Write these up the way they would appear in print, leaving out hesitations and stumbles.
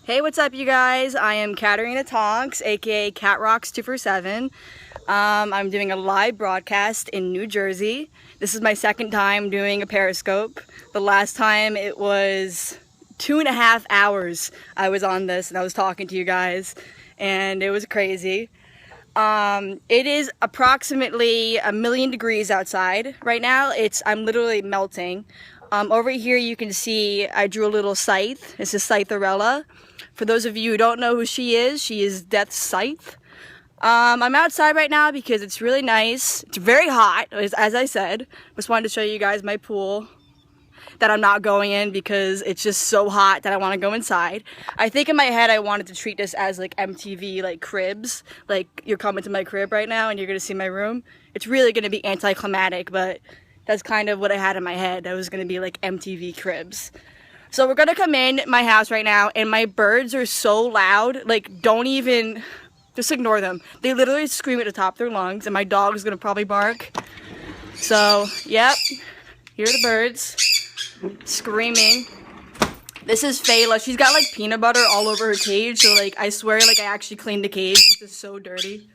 Hey, what's up, you guys? I am Katarina Tonks, aka CatRocks247. I'm doing a live broadcast in New Jersey. This is my second time doing a Periscope. The last time it was 2.5 hours I was on this and I was talking to you guys, and it was crazy. It is approximately 1,000,000 degrees outside right now. I'm literally melting. Over here you can see I drew a little scythe. This is Scytherella. For those of you who don't know who she is Death's Scythe. I'm outside right now because it's really nice. It's very hot, as I said. Just wanted to show you guys my pool that I'm not going in because it's just so hot that I want to go inside. I think in my head I wanted to treat this as like MTV like cribs. Like, you're coming to my crib right now and you're going to see my room. It's really going to be anticlimactic, but that's kind of what I had in my head. I was going to be like MTV cribs. So we're going to come in my house right now, and my birds are so loud. Like, don't even, just ignore them. They literally scream at the top of their lungs, and my dog is going to probably bark. So, yep, here are the birds screaming. This is Fayla. She's got like peanut butter all over her cage, so like I swear like I actually cleaned the cage. It's just so dirty.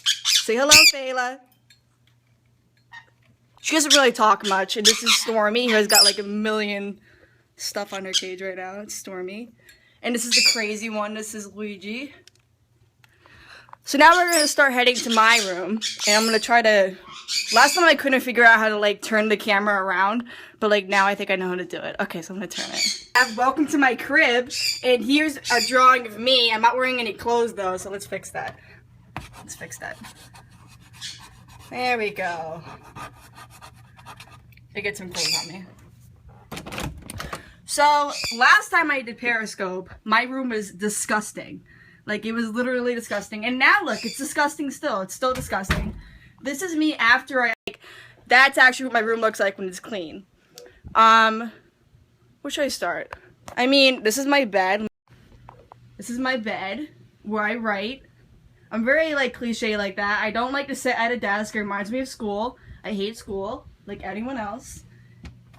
Say hello, Fayla. She doesn't really talk much, and this is Stormy, who has got like 1,000,000 stuff on her cage right now. It's Stormy. And this is the crazy one. This is Luigi. So now we're going to start heading to my room, and I'm going to try to... Last time I couldn't figure out how to like turn the camera around, but like now I think I know how to do it. Okay, so I'm going to turn it. Welcome to my crib, and here's a drawing of me. I'm not wearing any clothes though, so let's fix that. Let's fix that. There we go. To get some clothes on me. So, last time I did Periscope, my room was disgusting. Like, it was literally disgusting. And now, look, it's disgusting still. It's still disgusting. This is me after I, like, that's actually what my room looks like when it's clean. Where should I start? I mean, this is my bed. This is my bed, where I write. I'm very, like, cliche like that. I don't like to sit at a desk. It reminds me of school. I hate school, like anyone else.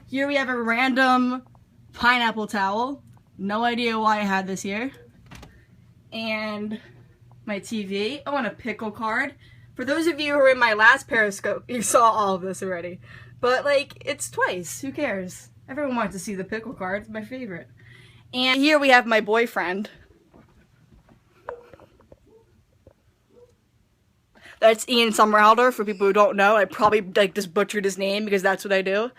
Here we have a random pineapple towel. No idea why I had this here. And my TV. Oh, and a pickle card. For those of you who were in my last Periscope, you saw all of this already. But, like, it's twice. Who cares? Everyone wants to see the pickle card. It's my favorite. And here we have my boyfriend. That's Ian Somerhalder, for people who don't know. I probably, like, just butchered his name because that's what I do.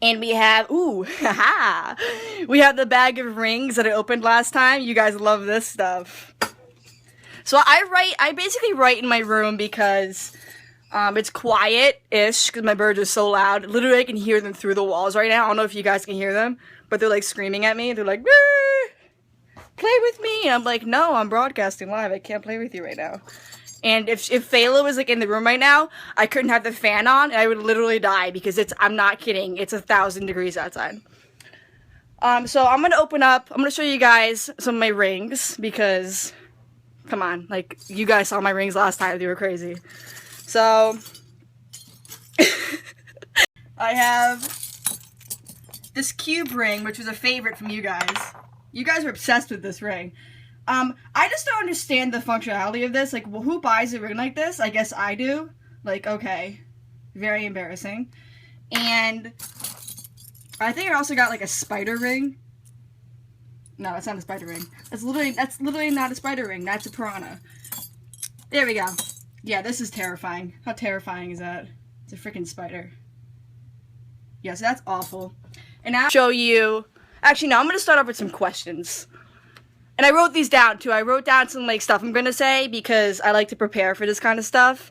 And we have, ooh, haha, we have the bag of rings that I opened last time. You guys love this stuff. So I basically write in my room because it's quiet-ish because my birds are so loud. Literally, I can hear them through the walls right now. I don't know if you guys can hear them, but they're like screaming at me. They're like, play with me. And I'm like, no, I'm broadcasting live. I can't play with you right now. And if Fayla was like in the room right now, I couldn't have the fan on and I would literally die because I'm not kidding, it's 1,000 degrees outside. So I'm gonna open up, I'm gonna show you guys some of my rings because, come on, like, you guys saw my rings last time, they were crazy. So, I have this cube ring, which was a favorite from you guys. You guys are obsessed with this ring. I just don't understand the functionality of this. Like, well, who buys a ring like this? I guess I do. Like, okay. Very embarrassing. And I think I also got, like, a spider ring. No, that's not a spider ring. That's literally not a spider ring. That's a piranha. There we go. Yeah, this is terrifying. How terrifying is that? It's a freaking spider. Yeah, so that's awful. And now I'll show you... Actually, no, I'm going to start off with some questions. And I wrote these down, too. I wrote down some, like, stuff I'm going to say because I like to prepare for this kind of stuff.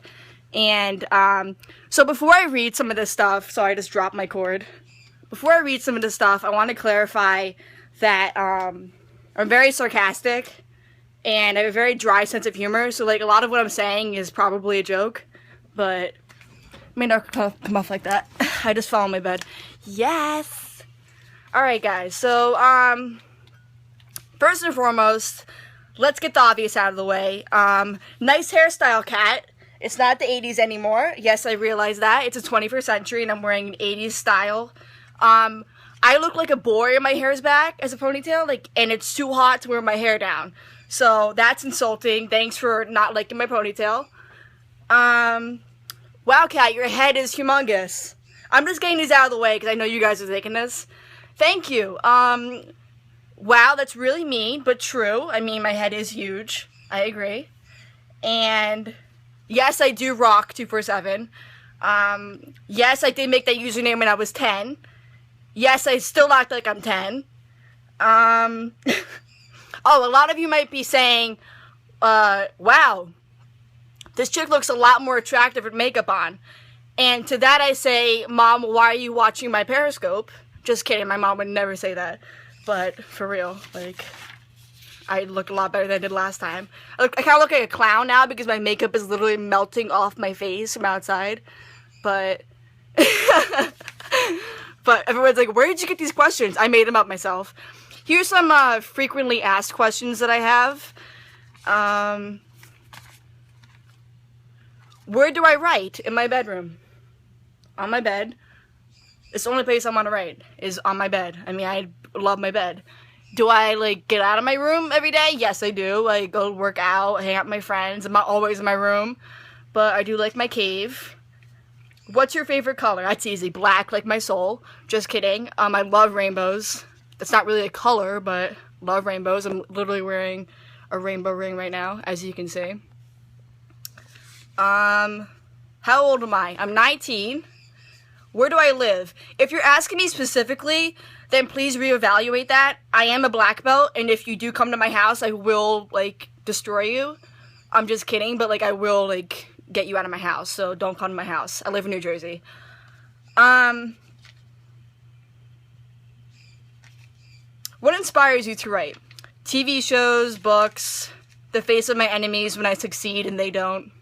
And, so before I read some of this stuff, sorry, I just dropped my cord. Before I read some of this stuff, I want to clarify that, I'm very sarcastic and I have a very dry sense of humor. So, like, a lot of what I'm saying is probably a joke, but it may not come off like that. I just fell on my bed. Yes! Alright, guys, so, first and foremost, let's get the obvious out of the way. Nice hairstyle, Kat. It's not the 80s anymore. Yes, I realize that. It's the 21st century and I'm wearing an 80s style. I look like a boy and my hair is back as a ponytail, like, and it's too hot to wear my hair down. So that's insulting. Thanks for not liking my ponytail. Wow, Kat, your head is humongous. I'm just getting these out of the way because I know you guys are taking this. Thank you. Wow, that's really mean, but true. I mean, my head is huge. I agree. And yes, I do rock 247. Yes, I did make that username when I was 10. Yes, I still act like I'm 10. Oh, a lot of you might be saying, wow, this chick looks a lot more attractive with makeup on. And to that I say, Mom, why are you watching my Periscope? Just kidding, my mom would never say that. But for real, like, I look a lot better than I did last time. I kind of look like a clown now because my makeup is literally melting off my face from outside. But, but everyone's like, where did you get these questions? I made them up myself. Here's some frequently asked questions that I have. Where do I write? In my bedroom. On my bed. It's the only place I want to write, is on my bed. I mean, I love my bed. Do I, like, get out of my room every day? Yes, I do. I go work out, hang out with my friends. I'm not always in my room, but I do like my cave. What's your favorite color? That's easy. Black, like my soul. Just kidding. I love rainbows. That's not really a color, but love rainbows. I'm literally wearing a rainbow ring right now, as you can see. How old am I? I'm 19. Where do I live? If you're asking me specifically, then please reevaluate that. I am a black belt, and if you do come to my house, I will, like, destroy you. I'm just kidding, but, like, I will, like, get you out of my house, so don't come to my house. I live in New Jersey. What inspires you to write? TV shows, books, the face of my enemies when I succeed and they don't.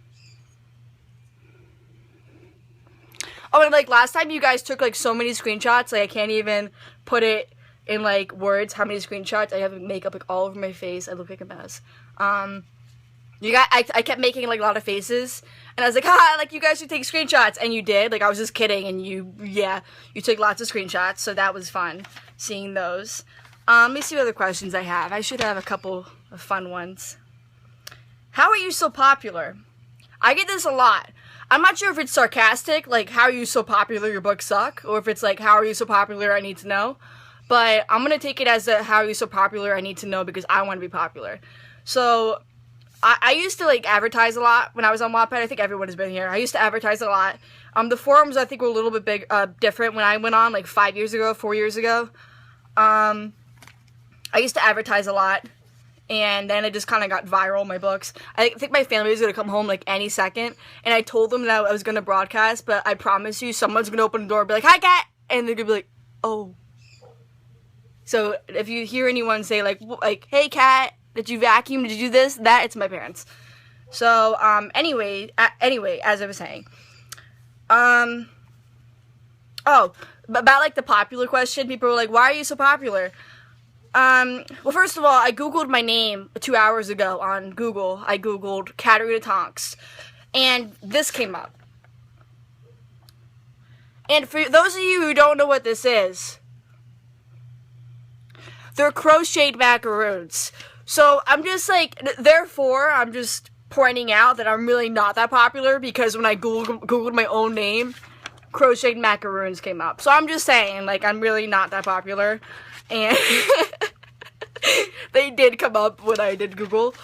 Oh, and, like, last time you guys took, like, so many screenshots, like, I can't even put it in, like, words how many screenshots. I have makeup, like, all over my face. I look like a mess. I kept making, like, a lot of faces, and I was like, like, you guys should take screenshots, and you did. Like, I was just kidding, and you took lots of screenshots, so that was fun, seeing those. Let me see what other questions I have. I should have a couple of fun ones. How are you so popular? I get this a lot. I'm not sure if it's sarcastic, like, how are you so popular, your books suck, or if it's like, how are you so popular, I need to know. But I'm going to take it as a, how are you so popular, I need to know, because I want to be popular. So, I used to, like, advertise a lot when I was on Wattpad. I think everyone has been here. I used to advertise a lot. The forums, I think, were a little bit different when I went on, like, 4 years ago. I used to advertise a lot. And then it just kind of got viral, my books. I think my family was going to come home, like, any second. And I told them that I was going to broadcast, but I promise you, someone's going to open the door and be like, hi, Kat! And they're going to be like, oh. So, if you hear anyone say, like, hey, Kat, did you vacuum? Did you do this? That, it's my parents. So, anyway, as I was saying. Oh, about, like, the popular question, people were like, why are you so popular? Well, first of all, I googled my name 2 hours ago on Google. I googled Katarina Tonks, and this came up. And for those of you who don't know what this is, they're crocheted macaroons. So I'm just like, therefore, I'm just pointing out that I'm really not that popular, because when I googled my own name, crocheted macaroons came up. So I'm just saying, like, I'm really not that popular. And they did come up when I did Google.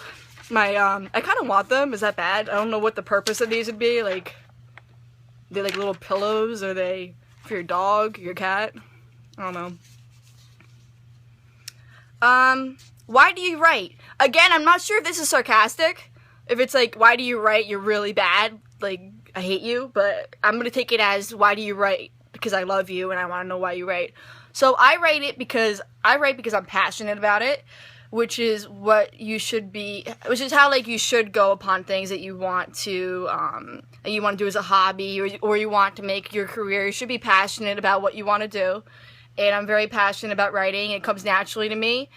I kind of want them. Is that bad? I don't know what the purpose of these would be. Like, they're like little pillows. Are they for your dog, your cat? I don't know. Why do you write? Again, I'm not sure if this is sarcastic. If it's like, why do you write? You're really bad. Like, I hate you. But I'm going to take it as, why do you write? Because I love you and I want to know why you write. So I write because I'm passionate about it, which is what you should be, which is how, like, you should go upon things that you want to do as a hobby, or you want to make your career. You should be passionate about what you want to do, and I'm very passionate about writing. It comes naturally to me.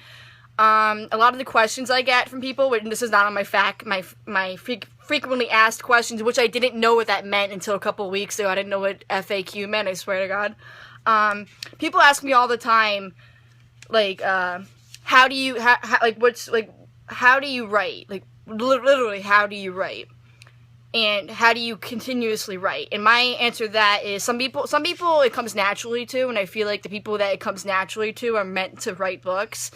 A lot of the questions I get from people, and this is not on my frequently asked questions, which I didn't know what that meant until a couple weeks ago. I didn't know what FAQ meant, I swear to God. People ask me all the time, like, how do you, how do you write? Like, literally, how do you write? And how do you continuously write? And my answer to that is some people it comes naturally to, and I feel like the people that it comes naturally to are meant to write books.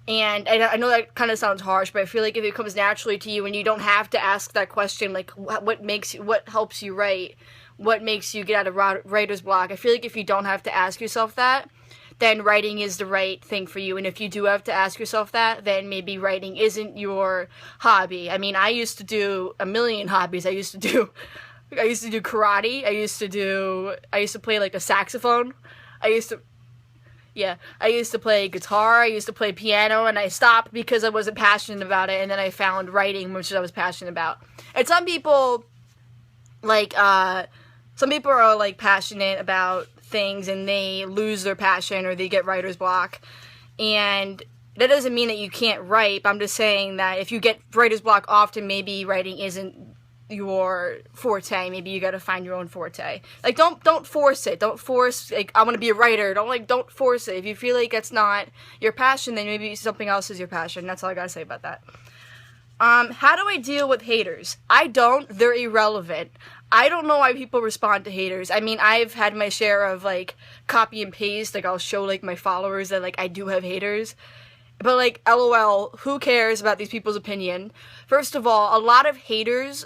And I know that kind of sounds harsh, but I feel like if it comes naturally to you and you don't have to ask that question, like, what helps you write? What makes you get out of writer's block? I feel like if you don't have to ask yourself that, then writing is the right thing for you. And if you do have to ask yourself that, then maybe writing isn't your hobby. I mean, I used to do a million hobbies. I used to do karate. I used to play like a saxophone. I used to play guitar. I used to play piano, and I stopped because I wasn't passionate about it. And then I found writing, which I was passionate about. And some people are like passionate about things and they lose their passion or they get writer's block, and that doesn't mean that you can't write, but I'm just saying that if you get writer's block often, maybe writing isn't your forte. Maybe you gotta find your own forte. Like, don't force it. Don't force, like, I want to be a writer. Don't force it. If you feel like that's not your passion, then maybe something else is your passion. That's all I gotta say about that. How do I deal with haters? I don't. They're irrelevant. I don't know why people respond to haters. I mean, I've had my share of, like, copy and paste. Like, I'll show, like, my followers that, like, I do have haters. But, like, LOL, who cares about these people's opinion? First of all, a lot of haters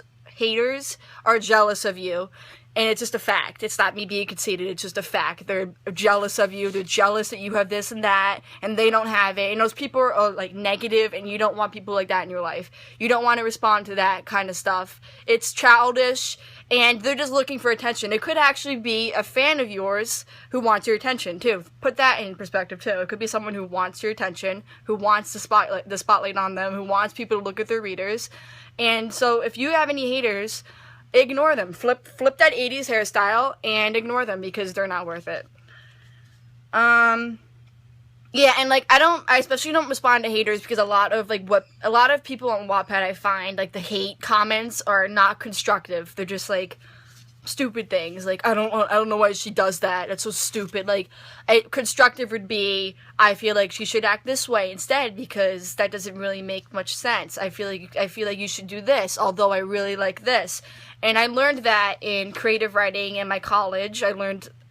are jealous of you. And it's just a fact. It's not me being conceited. It's just a fact. They're jealous of you. They're jealous that you have this and that, and they don't have it. And those people are, like, negative, and you don't want people like that in your life. You don't want to respond to that kind of stuff. It's childish, and they're just looking for attention. It could actually be a fan of yours who wants your attention, too. Put that in perspective, too. It could be someone who wants your attention, who wants the spotlight on them, who wants people to look at their readers. And so if you have any haters, ignore them. Flip that 80s hairstyle and ignore them because they're not worth it. Yeah, and, like, I especially don't respond to haters because a lot of people on Wattpad, I find, like, the hate comments are not constructive. They're just, like, stupid things. Like, I don't know why she does that. That's so stupid. Like, constructive would be, I feel like she should act this way instead because that doesn't really make much sense. I feel like you should do this, although I really like this. And I learned that in creative writing in my college. I'm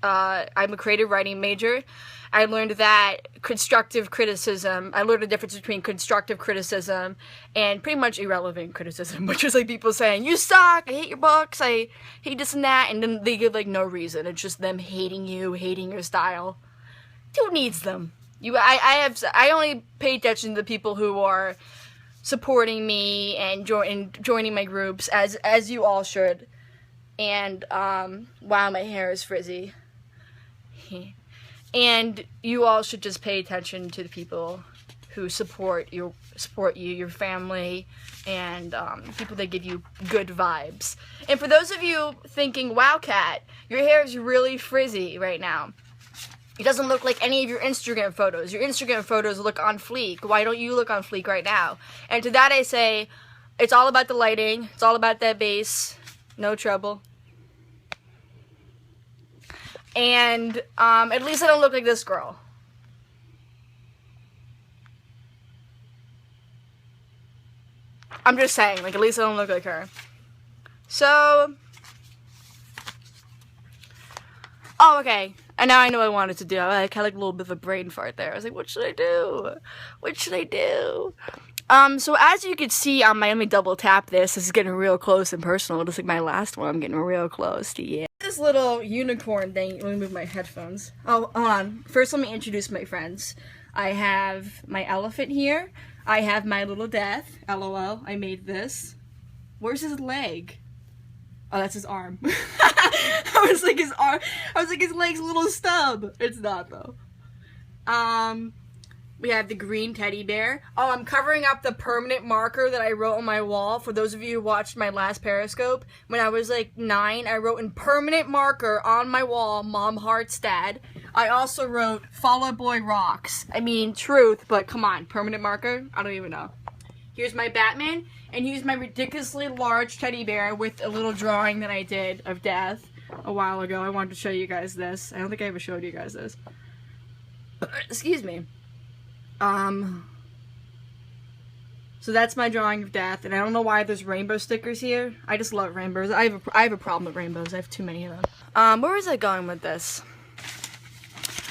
a creative writing major. I learned that constructive criticism, I learned the difference between constructive criticism and pretty much irrelevant criticism, which is like people saying, you suck, I hate your books, I hate this and that, and then they give like no reason. It's just them hating you, hating your style. Who needs them? I only pay attention to the people who are supporting me and joining my groups, as you all should. And, wow, my hair is frizzy. And you all should just pay attention to the people who support you, your family, and people that give you good vibes. And for those of you thinking, wow, Kat, your hair is really frizzy right now. It doesn't look like any of your Instagram photos. Your Instagram photos look on fleek. Why don't you look on fleek right now? And to that I say, it's all about the lighting. It's all about that base. No trouble. And at least I don't look like this girl. I'm just saying, like, at least I don't look like her. So, oh, okay. And now I know what I wanted to do. I had like a little bit of a brain fart there. I was like, what should I do? What should I do? So as you can see on let me double tap this. This is getting real close and personal. Just like my last one, I'm getting real close to, yeah. This little unicorn thing, let me move my headphones. Oh, hold on. First, let me introduce my friends. I have my elephant here. I have my little death. LOL, I made this. Where's his leg? Oh, that's his arm. I was like his leg's a little stub. It's not though. We have the green teddy bear. Oh, I'm covering up the permanent marker that I wrote on my wall. For those of you who watched my last Periscope, when I was like 9, I wrote in permanent marker on my wall, Mom Hearts Dad. I also wrote Fall Out Boy Rocks. I mean, truth, but come on, permanent marker? I don't even know. Here's my Batman, and here's my ridiculously large teddy bear with a little drawing that I did of Death. a while ago. I wanted to show you guys this. I don't think I ever showed you guys this. Excuse me. So that's my drawing of death, and I don't know why there's rainbow stickers here. I just love rainbows. I have a problem with rainbows. I have too many of them. Where was I going with this?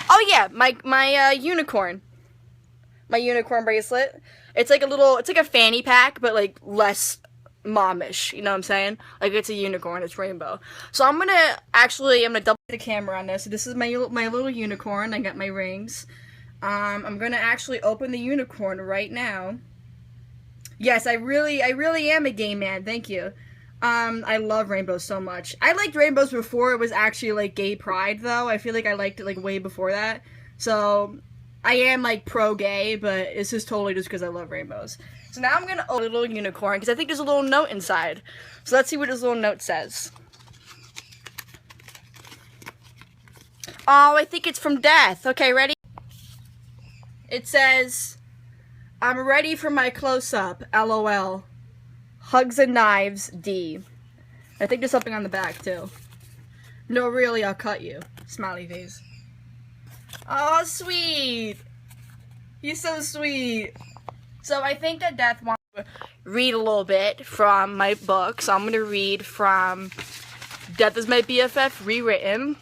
Oh yeah, my unicorn. My unicorn bracelet. It's like a fanny pack, but like less momish, you know what I'm saying? Like it's a unicorn, it's rainbow. So I'm gonna double the camera on this. So this is my little unicorn. I got my rings. I'm gonna actually open the unicorn right now. Yes, I really am a gay man. Thank you. I love rainbows so much. I liked rainbows before it was actually like gay pride, though. I feel like I liked it like way before that. So I am like pro-gay, but it's just totally just because I love rainbows. So now I'm gonna open a little unicorn because I think there's a little note inside. So let's see what this little note says. Oh, I think it's from Death. Okay, ready? It says, "I'm ready for my close-up, LOL. Hugs and knives, D." I think there's something on the back, too. "No, really, I'll cut you." Smiley face. Oh, sweet. You're so sweet. So I think that Death wants to read a little bit from my book. So I'm going to read from Death is My BFF Rewritten.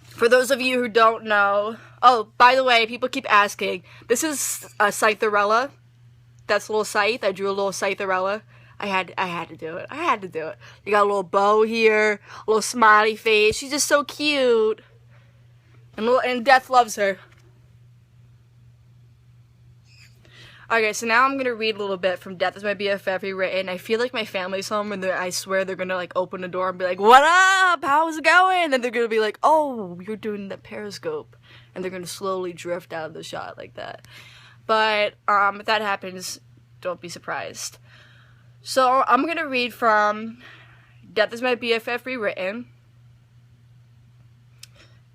For those of you who don't know... Oh, by the way, people keep asking. This is a Scytherella. That's a little scythe. I drew a little Scytherella. I had to do it. I had to do it. You got a little bow here, a little smiley face. She's just so cute. And Death loves her. Okay, so now I'm going to read a little bit from Death is My BFF Rewritten. I feel like my family's home, and I swear they're going to, like, open the door and be like, "What up? How's it going?" And they're going to be like, "Oh, you're doing the periscope." And they're going to slowly drift out of the shot like that. But, if that happens, don't be surprised. So, I'm going to read from Death is My BFF Rewritten.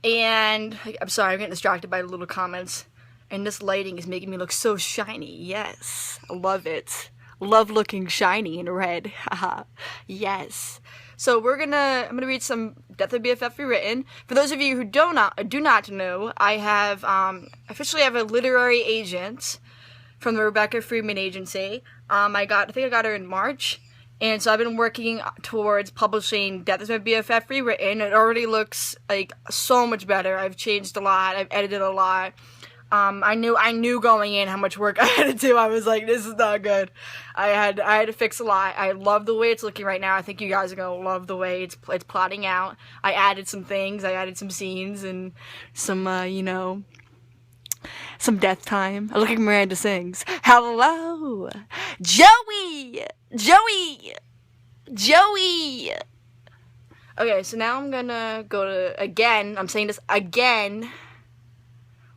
And, I'm sorry, I'm getting distracted by the little comments. And this lighting is making me look so shiny. Yes, I love it. Love looking shiny in red. Haha. Yes. So I'm gonna read some Death of BFF Rewritten. For those of you who do not know, I have officially have a literary agent from the Rebecca Freeman Agency. I think I got her in March. And so I've been working towards publishing Death is My BFF Rewritten. It already looks like so much better. I've changed a lot. I've edited a lot. I knew going in how much work I had to do. I was like, this is not good. I had to fix a lot. I love the way it's looking right now. I think you guys are gonna love the way it's plotting out. I added some things. I added some scenes and some, some death time. I look like Miranda sings. Hello, Joey. Okay, so now I'm gonna go to again. I'm saying this again.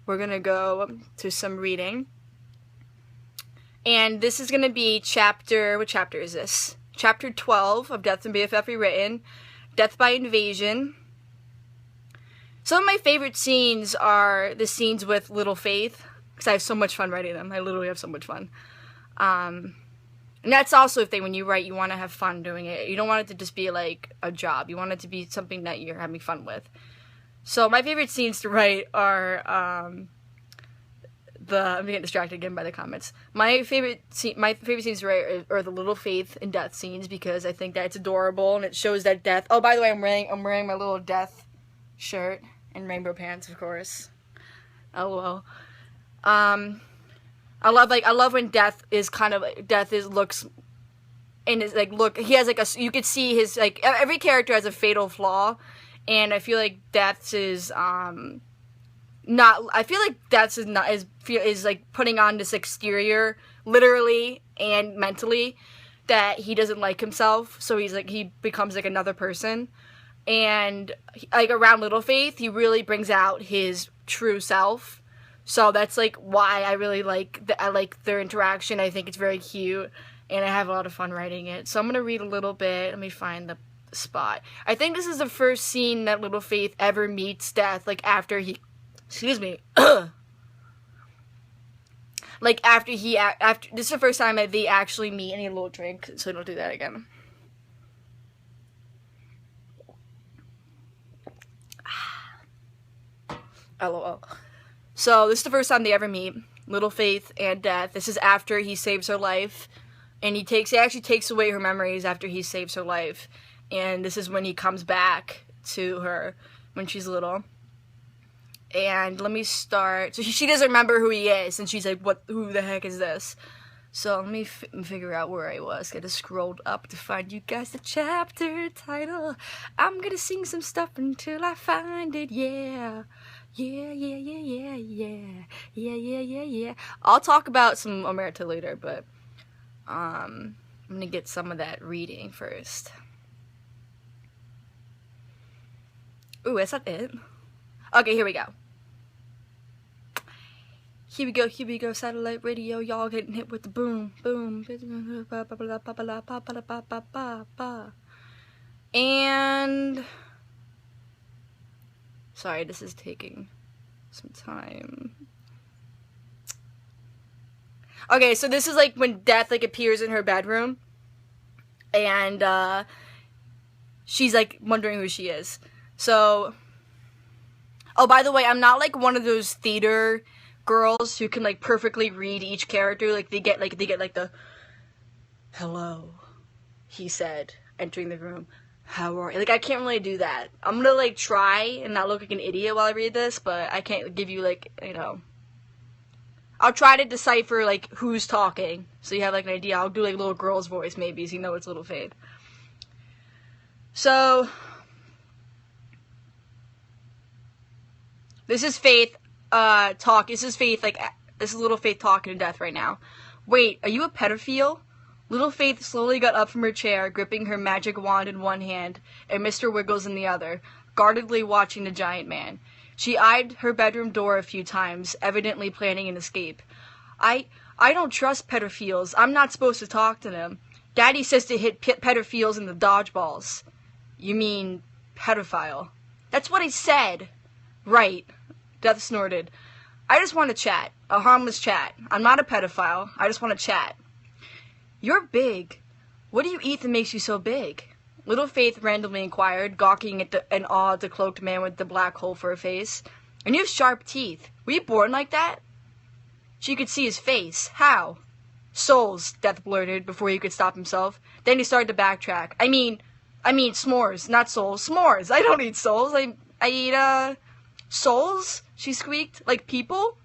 We're going to go to some reading. And this is going to be what chapter is this? Chapter 12 of Death and BFF Rewritten, Death by Invasion. Some of my favorite scenes are the scenes with Little Faith, because I have so much fun writing them. I literally have so much fun. And that's also a thing, when you write, you want to have fun doing it. You don't want it to just be like a job. You want it to be something that you're having fun with. So my favorite scenes to write are, I'm getting distracted again by the comments. My favorite scenes to write are the Little Faith and Death scenes, because I think that it's adorable and it shows that Death. Oh, by the way, I'm wearing my little Death shirt and rainbow pants, of course. LOL. I love when Death looks. And it's like, look, he has like you could see his, like, every character has a fatal flaw. And I feel like Death's is like putting on this exterior, literally and mentally, that he doesn't like himself. So he becomes like another person. And like around Little Faith, he really brings out his true self. So that's like why I really like their interaction. I think it's very cute, and I have a lot of fun writing it. So I'm gonna read a little bit. Let me find the spot. I think this is the first scene that Little Faith ever meets Death, like after he, excuse me, like after this is the first time that they actually meet. I need a little drink so I don't do that again. LOL. So this is the first time they ever meet, Little Faith and Death. This is after he saves her life, and he actually takes away her memories after he saves her life, and this is when he comes back to her when she's little. And let me start. So she doesn't remember who he is, and she's like, who the heck is this? So let me figure out where I was. Gotta scroll up to find you guys the chapter title. I'm gonna sing some stuff until I find it, yeah. Yeah, yeah, yeah, yeah, yeah. Yeah, yeah, yeah, yeah. I'll talk about some Omerta later, but I'm gonna get some of that reading first. Ooh, that's not it. Okay, here we go. Here we go, satellite radio, y'all getting hit with the boom, boom. And, sorry, this is taking some time. Okay, so this is like when Death like appears in her bedroom, and she's like wondering who she is. So, oh, by the way, I'm not like one of those theater girls who can like perfectly read each character. Like they get like the hello, he said, entering the room. How are you? Like I can't really do that. I'm gonna like try and not look like an idiot while I read this, but I can't give you like, you know. I'll try to decipher like who's talking, so you have like an idea. I'll do like little girl's voice maybe, so you know it's Little Faith. So this is Faith. This is Faith, like, this is Little Faith talking to Death right now. Wait, are you a pedophile? Little Faith slowly got up from her chair, gripping her magic wand in one hand, and Mr. Wiggles in the other, guardedly watching the giant man. She eyed her bedroom door a few times, evidently planning an escape. I don't trust pedophiles. I'm not supposed to talk to them. Daddy says to hit pedophiles in the dodgeballs. You mean pedophile? That's what I said. Right. Death snorted. I just want to chat. A harmless chat. I'm not a pedophile. I just want to chat. You're big. What do you eat that makes you so big? Little Faith randomly inquired, gawking in awe at the cloaked man with the black hole for a face. And you have sharp teeth. Were you born like that? She could see his face. How? Souls, Death blurted before he could stop himself. Then he started to backtrack. I mean s'mores, not souls. S'mores. I don't eat souls. I eat, souls? She squeaked. Like people?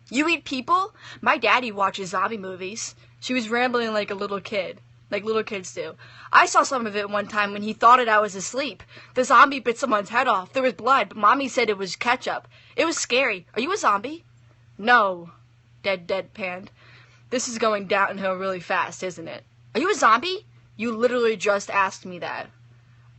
You eat people? My daddy watches zombie movies. She was rambling like a little kid. Like little kids do. I saw some of it one time when he thought I was asleep. The zombie bit someone's head off. There was blood, but Mommy said it was ketchup. It was scary. Are you a zombie? No. Deadpanned. This is going downhill really fast, isn't it? Are you a zombie? You literally just asked me that.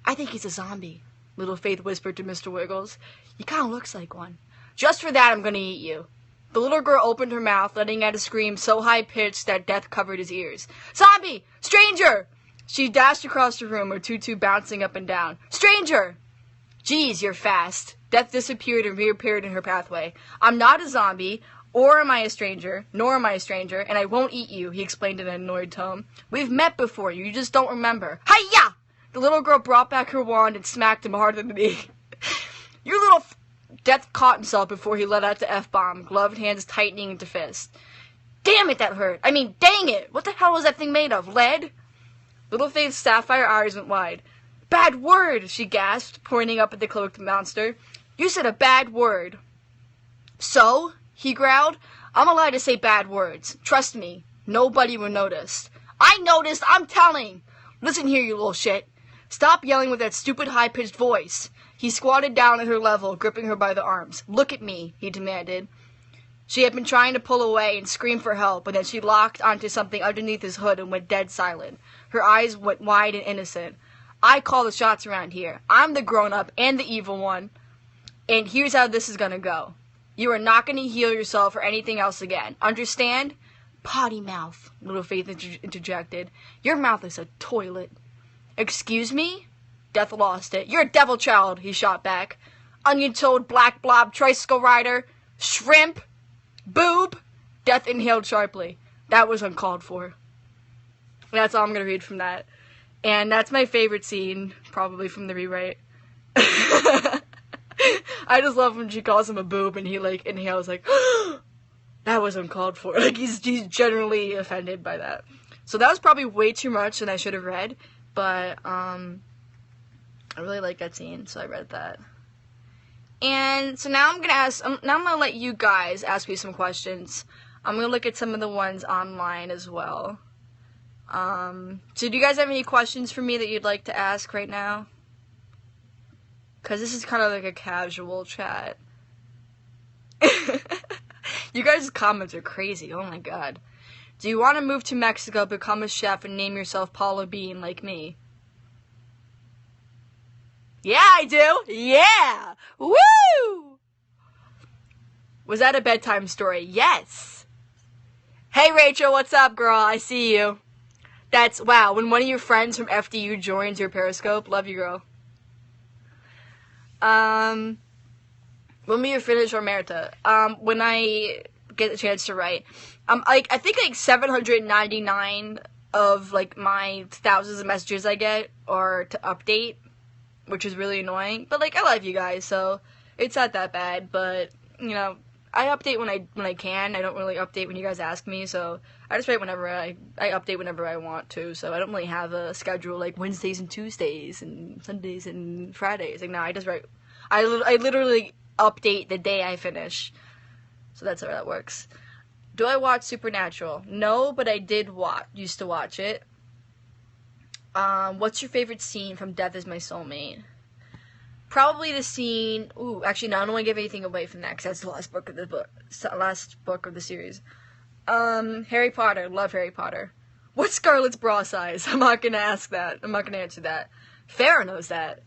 I think he's a zombie, Little Faith whispered to Mr. Wiggles. He kinda looks like one. Just for that, I'm gonna eat you. The little girl opened her mouth, letting out a scream so high-pitched that Death covered his ears. Zombie! Stranger! She dashed across the room, her tutu bouncing up and down. Stranger! Geez, you're fast. Death disappeared and reappeared in her pathway. I'm not a zombie, or am I a stranger, nor am I a stranger, and I won't eat you, he explained in an annoyed tone. We've met before, you just don't remember. Hi-ya! The little girl brought back her wand and smacked him harder than me. You little Death caught himself before he let out the F-bomb, gloved hands tightening into fists. Damn it, that hurt. I mean, dang it. What the hell was that thing made of? Lead? Little Faith's sapphire eyes went wide. Bad word, she gasped, pointing up at the cloaked monster. You said a bad word. So? He growled. I'm allowed to say bad words. Trust me. Nobody will notice. I noticed. I'm telling. Listen here, you little shit. Stop yelling with that stupid high-pitched voice. He squatted down at her level, gripping her by the arms. Look at me, he demanded. She had been trying to pull away and scream for help, but then she locked onto something underneath his hood and went dead silent. Her eyes went wide and innocent. I call the shots around here. I'm the grown-up and the evil one. And here's how this is gonna go. You are not gonna heal yourself or anything else again. Understand? Potty mouth, Little Faith interjected. Your mouth is a toilet. Excuse me? Death lost it. You're a devil child, he shot back. Onion-toed black blob tricycle rider. Shrimp. Boob. Death inhaled sharply. That was uncalled for. That's all I'm going to read from that. And that's my favorite scene, probably from the rewrite. I just love when she calls him a boob and he like inhales like, that was uncalled for. Like he's generally offended by that. So that was probably way too much than I should have read, but I really like that scene, so I read that. And so now I'm gonna let you guys ask me some questions. I'm gonna look at some of the ones online as well. So do you guys have any questions for me that you'd like to ask right now? Because this is kind of like a casual chat. You guys' comments are crazy, oh my god. Do you want to move to Mexico, become a chef, and name yourself Paula Bean like me? Yeah, I do! Yeah! Woo! Was that a bedtime story? Yes! Hey Rachel, what's up, girl? I see you. That's, wow, when one of your friends from FDU joins your Periscope, love you, girl. When will you finish Omerta? When I get the chance to write. I think like 799 of like my thousands of messages I get are to update, which is really annoying. But like I love you guys, so it's not that bad. But you know, I update when I can. I don't really update when you guys ask me, so I just write whenever I update whenever I want to. So I don't really have a schedule like Wednesdays and Tuesdays and Sundays and Fridays. Like no, I just write. I literally update the day I finish. So that's how that works. Do I watch Supernatural? No, but I used to watch it. What's your favorite scene from Death is My Soulmate? Probably the scene... Ooh, actually, no, I don't want to give anything away from that, because that's the last book of the series. Harry Potter. Love Harry Potter. What's Scarlett's bra size? I'm not going to ask that. I'm not going to answer that. Farrah knows that.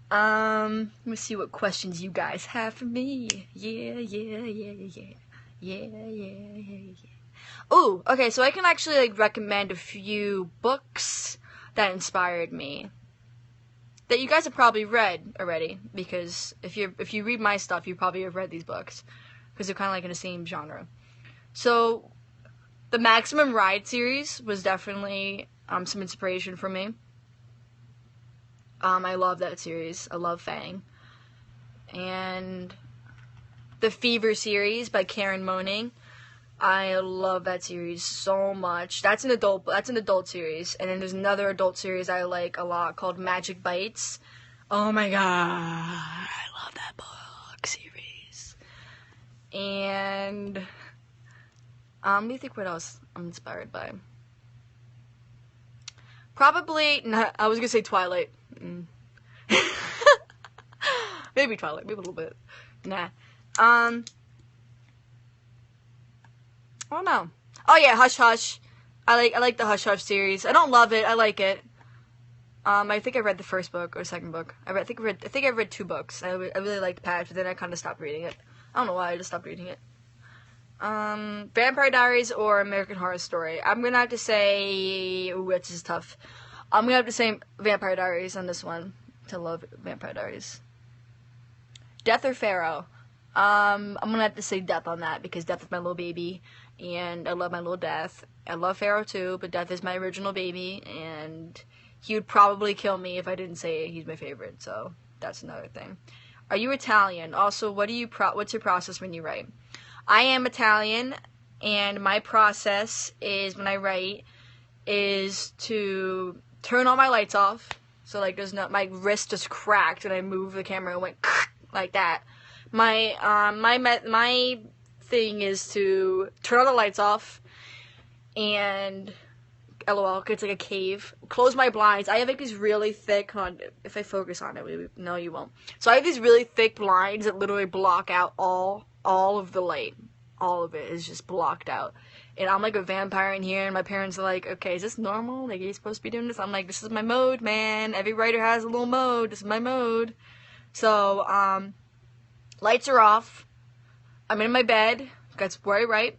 Let me see what questions you guys have for me. Yeah. Ooh, okay, so I can actually, like, recommend a few books that inspired me. That you guys have probably read already, because if you read my stuff, you probably have read these books. Because they're kind of like in the same genre. So, the Maximum Ride series was definitely, some inspiration for me. I love that series. I love Fang. And the Fever series by Karen Moning. I love that series so much. That's an adult series. And then there's another adult series I like a lot called Magic Bites. Oh my god. I love that book series. And let me think what else I'm inspired by. Probably not, I was gonna say Twilight. Maybe Twilight, maybe a little bit. Nah. I don't know. Oh yeah, Hush Hush. I like the Hush Hush series. I don't love it. I like it. I think I read the first book or second book. I think I read 2 books. I really liked Patch, but then I kind of stopped reading it. I don't know why. I just stopped reading it. Vampire Diaries or American Horror Story. I'm gonna have to say, ooh, this is tough. I'm gonna have to say Vampire Diaries on this one. To love Vampire Diaries. Death or Pharaoh? I'm gonna have to say Death on that because Death is my little baby, and I love my little Death. I love Pharaoh too, but Death is my original baby, and he would probably kill me if I didn't say he's my favorite. So that's another thing. Are you Italian? Also, what's your process when you write? I am Italian, and my process is when I write is to turn all my lights off. So like my wrist just cracked and I moved the camera and went like that. My thing is to turn all the lights off and LOL, it's like a cave. Close my blinds. I have like these really thick, if I focus on it, no you won't. So I have these really thick blinds that literally block out all of the light. All of it is just blocked out. And I'm like a vampire in here, and my parents are like, okay, is this normal? Like, are you supposed to be doing this? I'm like, this is my mode, man. Every writer has a little mode. This is my mode. So, lights are off. I'm in my bed. That's where I write.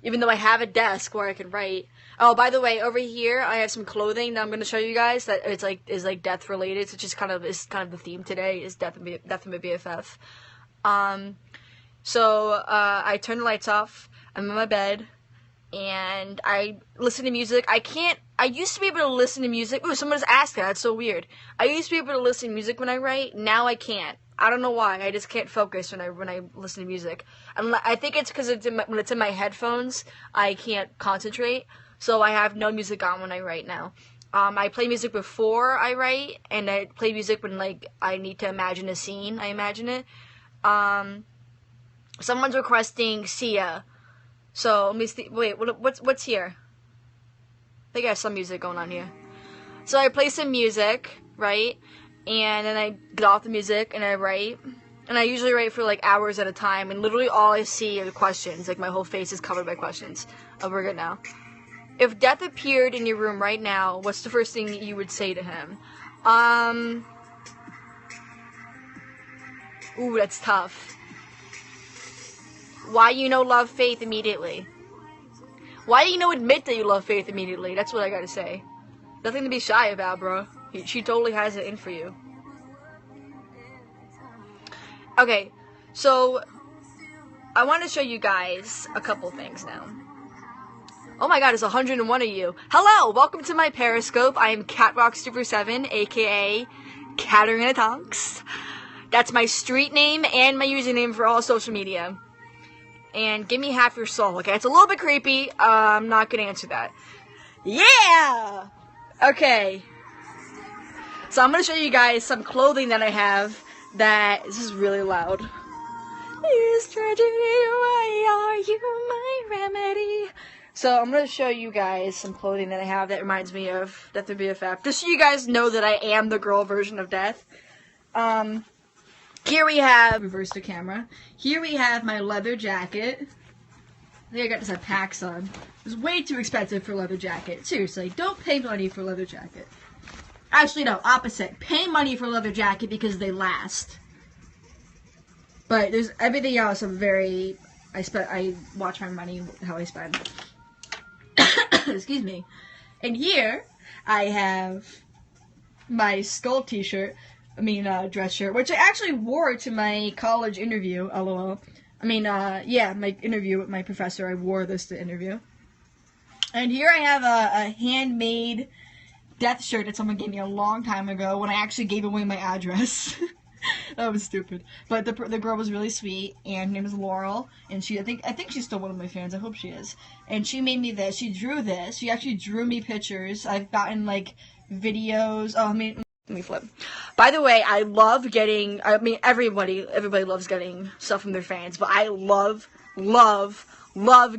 Even though I have a desk where I can write. Oh, by the way, over here, I have some clothing that I'm going to show you guys that is like death related. So just kind of the theme today is death and my BFF. So, I turn the lights off. I'm in my bed. And I listen to music. I used to be able to listen to music. Ooh, someone just asked that. That's so weird. I used to be able to listen to music when I write. Now I can't. I don't know why. I just can't focus when I listen to music. And I think it's because when it's in my headphones, I can't concentrate. So I have no music on when I write now. I play music before I write, and I play music when, like, I need to imagine a scene. I imagine it. Someone's requesting Sia. So, let me see. Wait, what's here? I think I have some music going on here. So, I play some music, right? And then I get off the music, and I write. And I usually write for, like, hours at a time. And literally all I see are questions. Like, my whole face is covered by questions. Oh, we're good now. If death appeared in your room right now, what's the first thing you would say to him? Ooh, that's tough. Why you know love Faith immediately? Why do you know admit that you love Faith immediately? That's what I gotta say. Nothing to be shy about, bro. She totally has it in for you. Okay, so I want to show you guys a couple things now. Oh my god, there's 101 of you. Hello! Welcome to my Periscope. I am CatRocksSuper7, aka Katarina Tonks. That's my street name and my username for all social media. And give me half your soul, okay? It's a little bit creepy. I'm not gonna answer that. Yeah! Okay. So I'm gonna show you guys some clothing that I have that... This is really loud. This tragedy, why are you my remedy? So I'm going to show you guys some clothing that I have that reminds me of Death or BFF. Just so you guys know that I am the girl version of Death. Here we have... Reverse the camera. Here we have my leather jacket. I think I got this at PacSun. It was way too expensive for a leather jacket. Seriously, don't pay money for a leather jacket. Actually, no, opposite. Pay money for a leather jacket because they last. But there's everything else I'm very... I watch my money, how I spend. Excuse me. And here, I have my skull t-shirt, dress shirt, which I actually wore to my college interview, lol. Yeah, my interview with my professor, I wore this to interview. And here I have a handmade Death shirt that someone gave me a long time ago when I actually gave away my address. That was stupid. But the girl was really sweet, and her name is Laurel, and I think she's still one of my fans. I hope she is. And she made me this. She drew this. She actually drew me pictures. I've gotten, like, videos. Oh, let me flip. By the way, I love getting, everybody loves getting stuff from their fans, but I love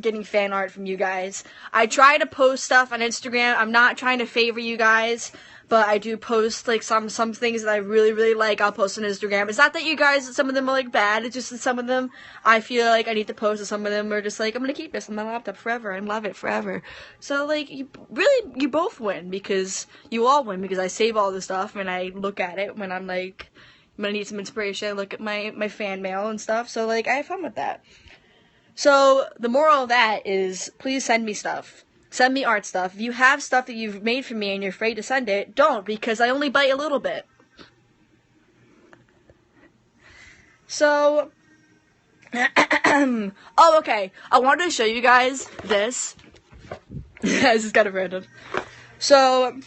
getting fan art from you guys. I try to post stuff on Instagram. I'm not trying to favor you guys, but I do post, like, some things that I really like. I'll post on Instagram. It's not that you guys, some of them are, like, bad. It's just that some of them I feel like I need to post, and some of them are just like, I'm gonna keep this on my laptop forever and love it forever. So, like, you both win, because you all win, because I save all this stuff and I look at it when I'm, like, when I need some inspiration. I look at my fan mail and stuff. So, like, I have fun with that. So, the moral of that is, please send me stuff. Send me art stuff. If you have stuff that you've made for me and you're afraid to send it, don't, because I only bite a little bit. So, oh, okay. I wanted to show you guys this. This is kind of random. So,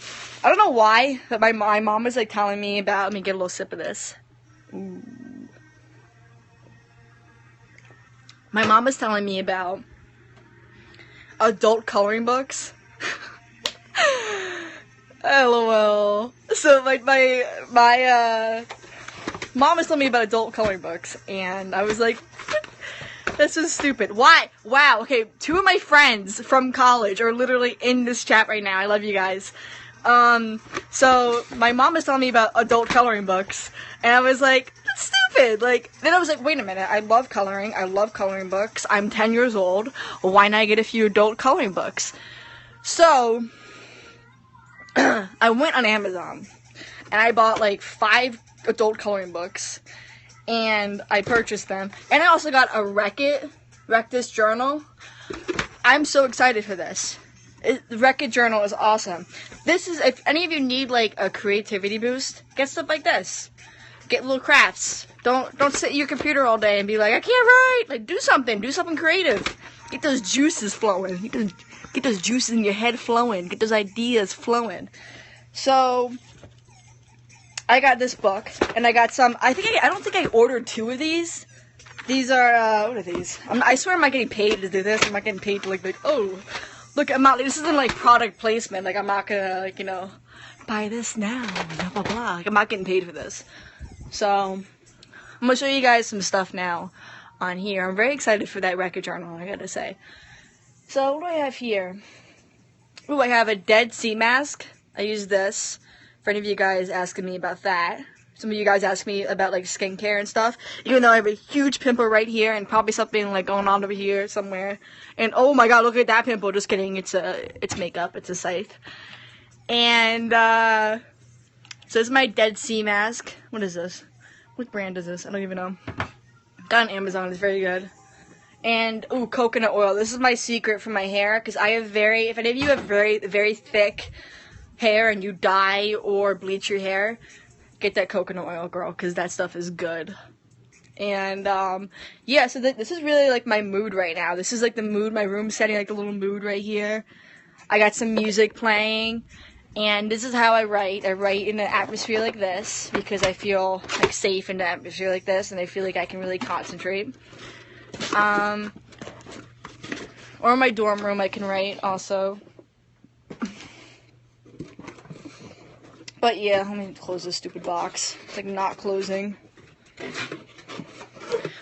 I don't know why, but my mom was, like, telling me about, let me get a little sip of this. Ooh. My mom was telling me about adult coloring books. LOL. So, like, my mom was telling me about adult coloring books, and I was like, this is stupid. Why? Wow, okay, 2 of my friends from college are literally in this chat right now. I love you guys. So, my mom was telling me about adult coloring books, and I was like, that's stupid. Like, then I was like, wait a minute, I love coloring. I love coloring books. I'm 10 years old. Why not get a few adult coloring books? So, I went on Amazon, and I bought, like, 5 adult coloring books, and I purchased them. And I also got a Wreck This journal. I'm so excited for this. The Wreck-It journal is awesome. This is, if any of you need, like, a creativity boost, get stuff like this. Get little crafts. Don't sit at your computer all day and be like, I can't write. Like, do something creative. Get those juices flowing. Get those juices in your head flowing. Get those ideas flowing. So, I got this book, and I got some, I don't think I ordered 2 of these. These are, what are these? I swear I'm not getting paid to do this. I'm not getting paid to, like oh, look, this isn't, like, product placement. Like, I'm not gonna, like, you know, buy this now, blah, blah, blah. Like, I'm not getting paid for this. So, I'm gonna show you guys some stuff now on here. I'm very excited for that record journal, I gotta say. So, what do I have here? Ooh, I have a Dead Sea mask. I use this. For any of you guys asking me about that. Some of you guys ask me about, like, skincare and stuff. Even though I have a huge pimple right here and probably something, like, going on over here somewhere. And, oh my god, look at that pimple. Just kidding. It's makeup. It's a scythe. And, so this is my Dead Sea mask. What is this? What brand is this? I don't even know. Got on Amazon. It's very good. And, ooh, coconut oil. This is my secret for my hair. Because I have if any of you have very, very thick hair and you dye or bleach your hair, get that coconut oil, girl, because that stuff is good. And, yeah, so this is really, like, my mood right now. This is, like, the mood, my room setting, like, the little mood right here. I got some music playing, and this is how I write. I write in an atmosphere like this, because I feel, like, safe in an atmosphere like this, and I feel like I can really concentrate. Or in my dorm room I can write, also. But yeah, let me close this stupid box. It's like not closing.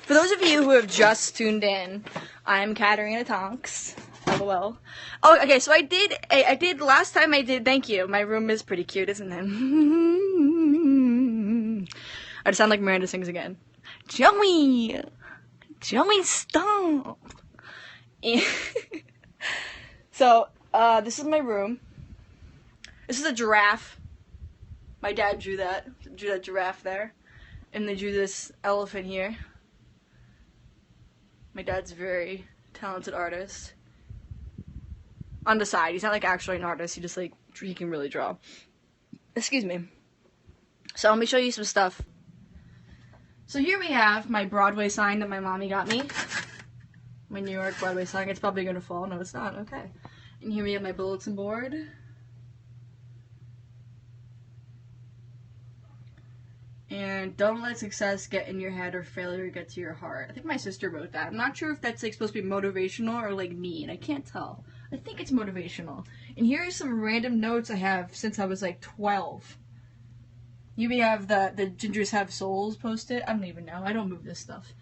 For those of you who have just tuned in, I'm Katarina Tonks. LOL. Oh, okay, so I did, last time I did, thank you. My room is pretty cute, isn't it? I sound like Miranda sings again. Joey! Joey, stop! So, this is my room. This is a giraffe. My dad drew that giraffe there. And they drew this elephant here. My dad's a very talented artist. On the side, he's not like actually an artist, he can really draw. Excuse me. So let me show you some stuff. So here we have my Broadway sign that my mommy got me. My New York Broadway sign. It's probably gonna fall. No, it's not. Okay. And here we have my bulletin board. And don't let success get in your head or failure get to your heart. I think my sister wrote that. I'm not sure if that's like supposed to be motivational or like mean. I can't tell. I think it's motivational. And here are some random notes I have since I was like 12. Here we have the Gingers Have Souls post-it. I don't even know. I don't move this stuff.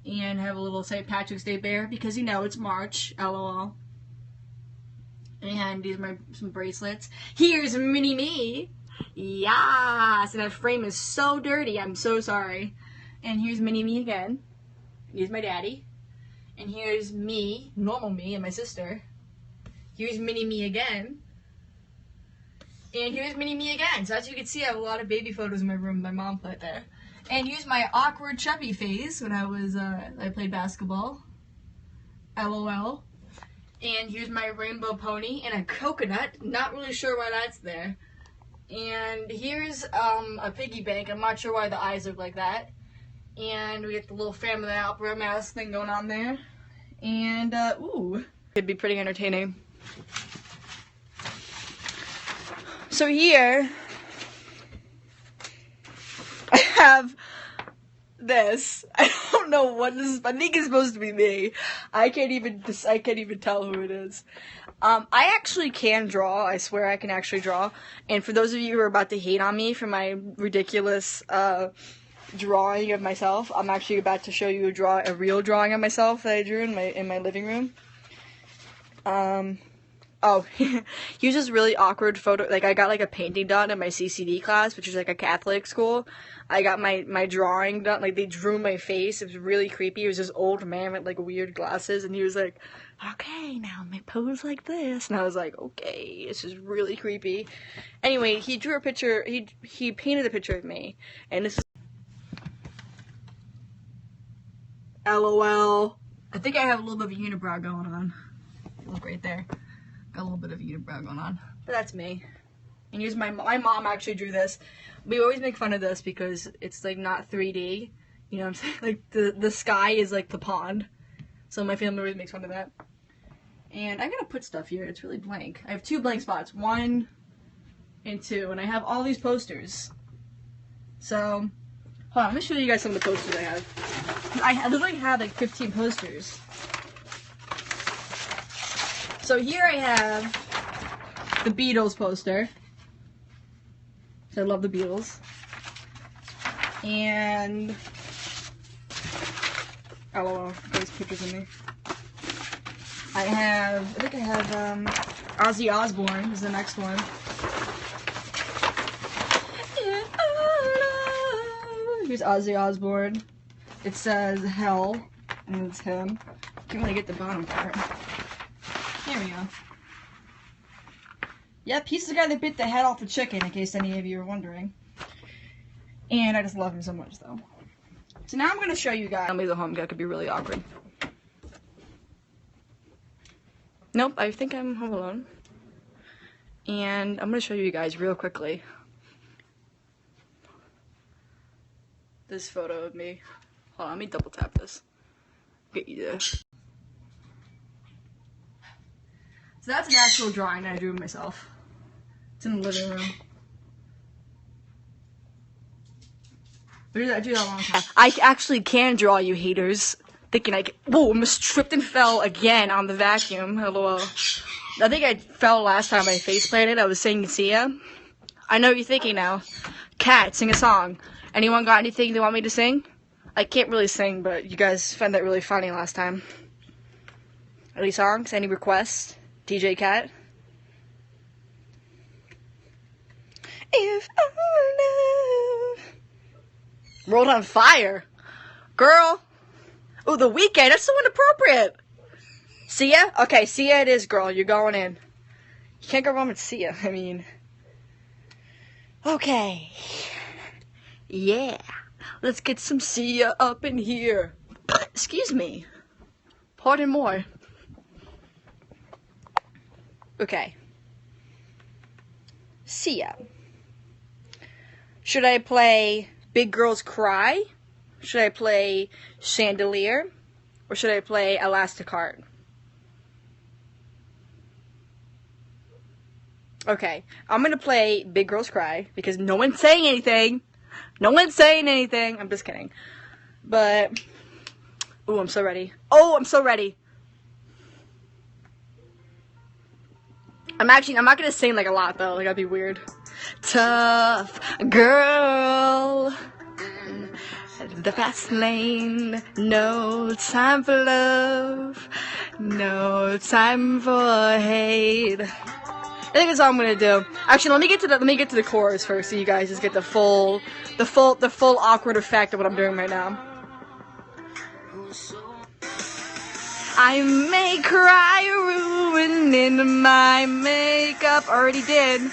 And I have a little St. Patrick's Day bear because you know it's March. LOL. And these are some bracelets. Here's Mini Me. Yes! And that frame is so dirty. I'm so sorry. And here's Mini Me again. Here's my daddy. And here's me, normal me, and my sister. Here's Mini Me again. And here's Mini Me again. So as you can see, I have a lot of baby photos in my room. My mom put there. And here's my awkward chubby phase when I played basketball. LOL. And here's my rainbow pony and a coconut. Not really sure why that's there. And here's a piggy bank. I'm not sure why the eyes look like that. And we get the little Phantom of the Opera mask thing going on there. And, ooh. It'd be pretty entertaining. So here, I have this. I don't know what this is. I think it's supposed to be me. I can't even tell who it is. I actually can draw. I swear I can actually draw. And for those of you who are about to hate on me for my ridiculous drawing of myself, I'm actually about to show you a real drawing of myself that I drew in my living room. Oh, here's this really awkward photo. Like, I got, like, a painting done in my CCD class, which is, like, a Catholic school. I got my drawing done. Like, they drew my face. It was really creepy. It was this old man with, like, weird glasses, and he was like, okay, now make pose like this. And I was like, okay, this is really creepy. Anyway, he drew a picture. He painted a picture of me, and this is LOL. I think I have a little bit of a unibrow going on. Look right there. Got a little bit of a unibrow going on. But that's me. And here's my mom actually drew this. We always make fun of this because it's like not 3D. You know what I'm saying? Like the sky is like the pond. So my family always makes fun of that. And I'm gonna put stuff here. It's really blank. I have 2 blank spots. 1 and 2. And I have all these posters. So, hold on, let me show you guys some of the posters I have. I literally have like 15 posters. So here I have the Beatles poster. So I love the Beatles. And oh, there's pictures of me. I think I have Ozzy Osbourne is the next one. Here's Ozzy Osbourne. It says Hell, and it's him. Can't really get the bottom part. There we go. Yep, he's the guy that bit the head off a chicken, in case any of you are wondering. And I just love him so much, though. So now I'm going to show you guys. Family's at home, that could be really awkward. Nope, I think I'm home alone. And I'm going to show you guys real quickly this photo of me. Hold on, let me double tap this. Get you there. So that's an actual drawing that I drew of myself. It's in the living room. I drew that a long time. I actually can draw, you haters. Thinking whoa, I almost tripped and fell again on the vacuum. LOL. I think I fell last time I face planted. I was singing Sia. I know what you're thinking now. Kat, sing a song. Anyone got anything they want me to sing? I can't really sing, but you guys found that really funny last time. Any songs? Any requests? DJ Kat? If I knew. World on Fire. Girl. Oh, The Weeknd. That's so inappropriate. Sia? Okay, Sia it is, girl. You're going in. You can't go wrong with Sia. I mean. Okay. Yeah. Let's get some Sia up in here. Excuse me. Pardon more. Okay. Sia. Should I play Big Girls Cry? Should I play Chandelier? Or should I play Elastic Heart? Okay, I'm gonna play Big Girls Cry because no one's saying anything. No one's saying anything. I'm just kidding. But, ooh, I'm so ready. Oh, I'm so ready. I'm not gonna sing like a lot though. Like that'd be weird. Tough girl. The fast lane, no time for love, no time for hate. I think that's all I'm gonna do. Actually, let me get to the chorus first, so you guys just get the full awkward effect of what I'm doing right now. I may cry, ruining my makeup. Already did.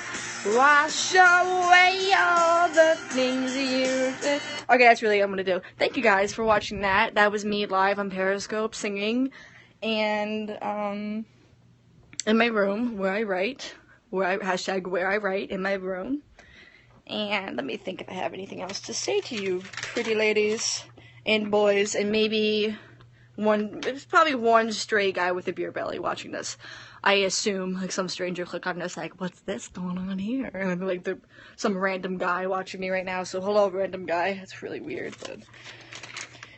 Wash away all the things you did. Okay, that's really what I'm gonna do. Thank you guys for watching that. That was me live on Periscope singing, and in my room where I write, where I write in my room. And let me think if I have anything else to say to you, pretty ladies and boys, and maybe there's probably one stray guy with a beer belly watching this. I assume, like, some stranger click on this, like, what's this going on here? And, like, some random guy watching me right now, so hello, random guy. That's really weird, but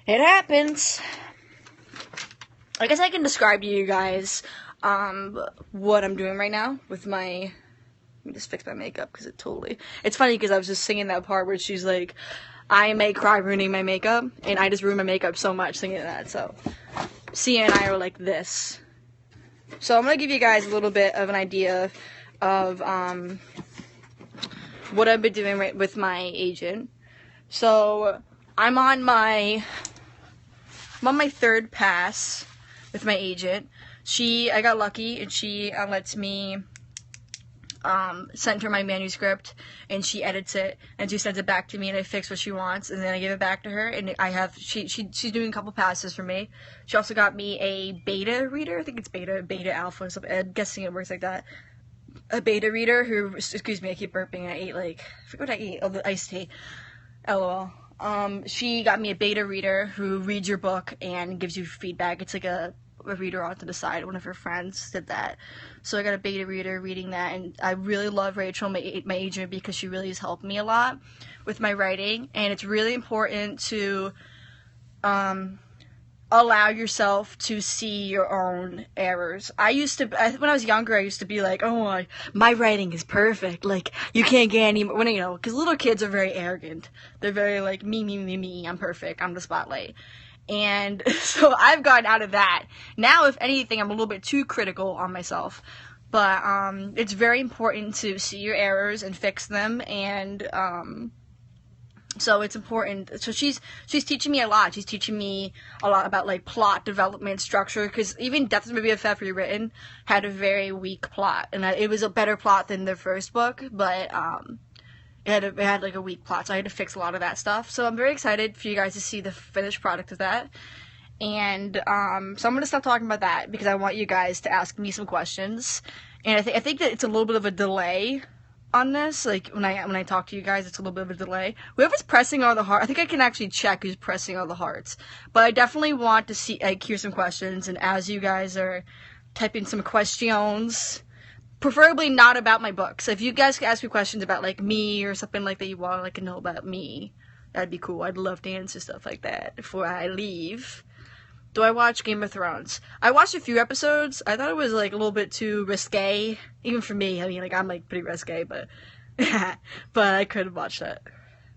it happens. I guess I can describe to you guys, what I'm doing right now with my, let me just fix my makeup, because it's funny, because I was just singing that part where she's like, I may cry ruining my makeup, and I just ruin my makeup so much singing that, so Sia and I are like this. So I'm going to give you guys a little bit of an idea of what I've been doing with my agent. So I'm on my third pass with my agent. I got lucky and she lets me send her my manuscript, and she edits it, and she sends it back to me, and I fix what she wants, and then I give it back to her, and she's doing a couple passes for me. She also got me a beta reader. I think it's beta alpha or something. I'm guessing it works like that. A beta reader who, excuse me, I keep burping. I forgot what I ate. Oh, the iced tea. LOL. She got me a beta reader who reads your book and gives you feedback. It's like a a reader onto the side. One of her friends did that. So I got a beta reader reading that, and I really love Rachel, my agent, because she really has helped me a lot with my writing, and it's really important to allow yourself to see your own errors. When I was younger, I used to be like, oh, my writing is perfect. Like, you can't get any more, because little kids are very arrogant. They're very like, me, I'm perfect, I'm the spotlight. And so I've gotten out of that. Now, if anything, I'm a little bit too critical on myself. But, it's very important to see your errors and fix them, and, so it's important. So she's teaching me a lot. She's teaching me a lot about, like, plot development, structure, because even Death of BFF Rewritten had a very weak plot, and it was a better plot than the first book, but it had like a weak plot, so I had to fix a lot of that stuff. So I'm very excited for you guys to see the finished product of that. And so I'm gonna stop talking about that because I want you guys to ask me some questions. And I think that it's a little bit of a delay on this. Like, when I talk to you guys, it's a little bit of a delay. Whoever's pressing all the hearts, I think I can actually check who's pressing all the hearts. But I definitely want to see, like, hear some questions, and as you guys are typing some questions, preferably not about my books. If you guys can ask me questions about, like, me or something like that you want to, like, know about me, that'd be cool. I'd love to answer stuff like that before I leave. Do I watch Game of Thrones? I watched a few episodes. I thought it was, like, a little bit too risque, even for me. I mean, like, I'm, like, pretty risque, but but I couldn't watch that.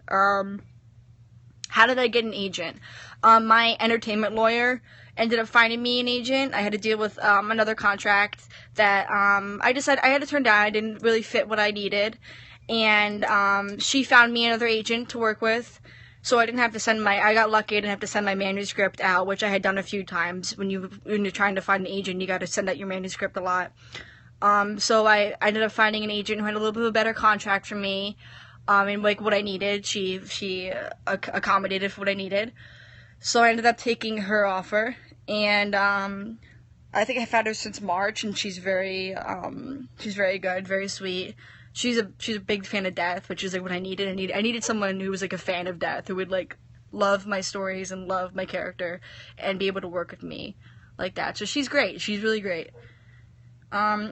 How did I get an agent? My entertainment lawyer ended up finding me an agent. I had to deal with another contract that I decided I had to turn down. I didn't really fit what I needed, and she found me another agent to work with. So I didn't have to I got lucky, I didn't have to send my manuscript out, which I had done a few times. When you're trying to find an agent, you gotta send out your manuscript a lot. So I ended up finding an agent who had a little bit of a better contract for me, and, like, what I needed. She accommodated for what I needed. So I ended up taking her offer, and, I think I've had her since March, and she's very good, very sweet. She's a big fan of Death, which is, like, what I needed. I needed someone who was, like, a fan of Death, who would, like, love my stories and love my character and be able to work with me like that. So she's great. She's really great.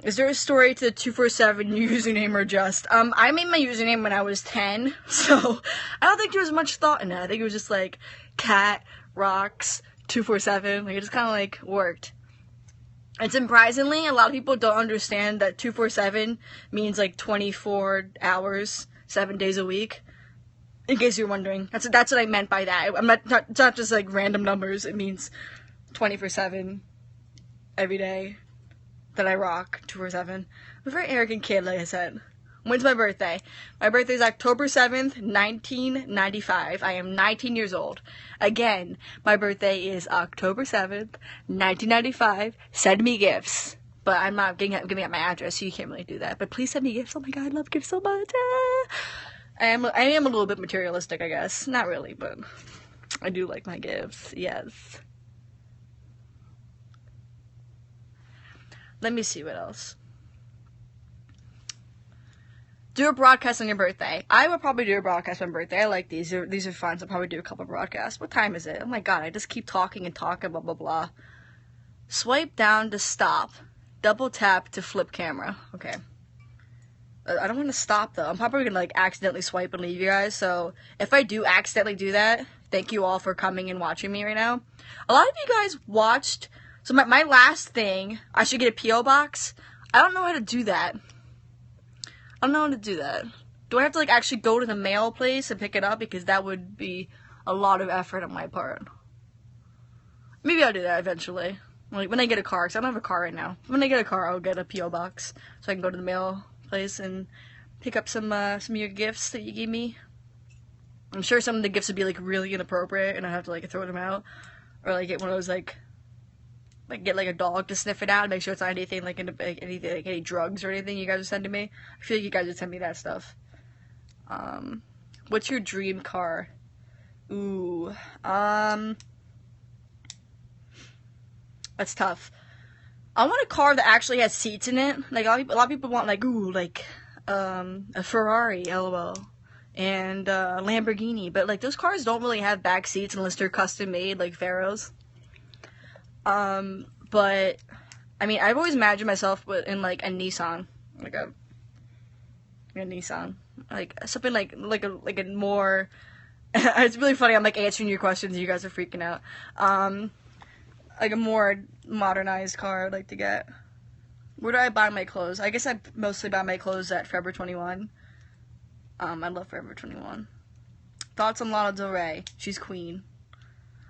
Is there a story to the 247 username or just? I made my username when I was 10, so I don't think there was much thought in it. I think it was just, like, Cat Rocks 247. Like, it just kind of, like, worked. And surprisingly, a lot of people don't understand that 247 means, like, 24 hours, 7 days a week. In case you're wondering. That's what I meant by that. It's not just, like, random numbers. It means 24/7 every day that I rock 247. I'm a very arrogant kid, like I said. When's my birthday? My birthday is October 7th, 1995. I am 19 years old. Again, my birthday is October 7th, 1995. Send me gifts. But I'm not giving out my address, so you can't really do that. But please send me gifts. Oh my god, I love gifts so much. I am a little bit materialistic, I guess. Not really, but I do like my gifts. Yes. Let me see what else. Do a broadcast on your birthday. I would probably do a broadcast on my birthday. I like these. These are fun, so I'll probably do a couple broadcasts. What time is it? Oh my god, I just keep talking and talking, blah, blah, blah. Swipe down to stop. Double tap to flip camera. Okay. I don't want to stop, though. I'm probably going to, like, accidentally swipe and leave you guys, so if I do accidentally do that, thank you all for coming and watching me right now. A lot of you guys watched, so my last thing, I should get a P.O. box. I don't know how to do that. I don't know how to do that. Do I have to, like, actually go to the mail place and pick it up? Because that would be a lot of effort on my part. Maybe I'll do that eventually. Like, when I get a car, because I don't have a car right now. When I get a car, I'll get a P.O. box. So I can go to the mail place and pick up some of your gifts that you gave me. I'm sure some of the gifts would be, like, really inappropriate, and I'd have to, like, throw them out. Or, like, get one of those, like, get, like, a dog to sniff it out and make sure it's not anything, like, anything, like, any drugs or anything you guys would send to me. I feel like you guys would send me that stuff. What's your dream car? Ooh, that's tough. I want a car that actually has seats in it. Like, a lot of people want, like, ooh, like, a Ferrari, LOL, and a Lamborghini. But, like, those cars don't really have back seats unless they're custom made, like Pharaohs. but I mean, I've always imagined myself in like a Nissan, like a Nissan, like something like a more. It's really funny. I'm like answering your questions. You guys are freaking out. Like a more modernized car I'd like to get. Where do I buy my clothes? I guess I mostly buy my clothes at Forever 21. I love Forever 21. Thoughts on Lana Del Rey? She's queen.